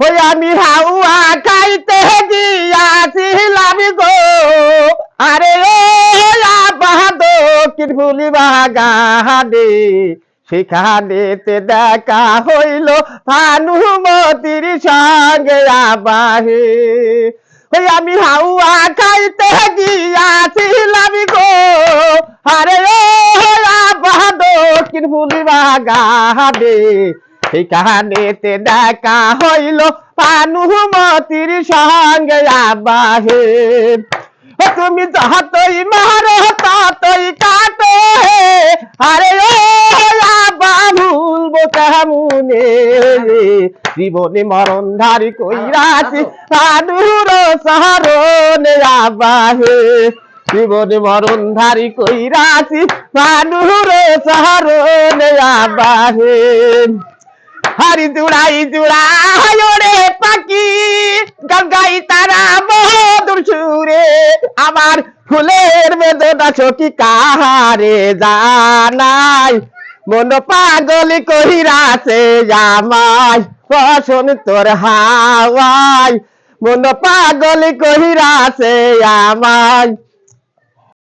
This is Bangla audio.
হই আমি হাওয়া খাইতে গিয়াছিলাম গো আরে ও বাহাদুর ফুলি বাগানে সেখানেতে দেখা হইল ভানুমতির সঙ্গে আবাহে ওই আমি হাওয়া খাইতে গিয়াছিলাম গো আরে ও বাহাদুর ফুলি বাগানে সেখানেতে দেখা হইল ভানুমতির সঙ্গে আবাহে তুমি যতই মারো ততই কাটো আরে ও ভুলবো কেমনে জীবনে মরণ ধারি কইরাছি সাধুর শহরনে আবাহে জীবনে মরণ ধারি কইরাছি সাধুর শহরনে আবাহে হারি জুড়াই ওরে পাখি গঙ্গাই তারা মধুর সুরে আমার ফুলের বেদনা সখী কাহারে জানাই মন পাগল কহিরাছে আমায় পছন তোর হাওয়াই মন পাগল কহিরাছে আমায়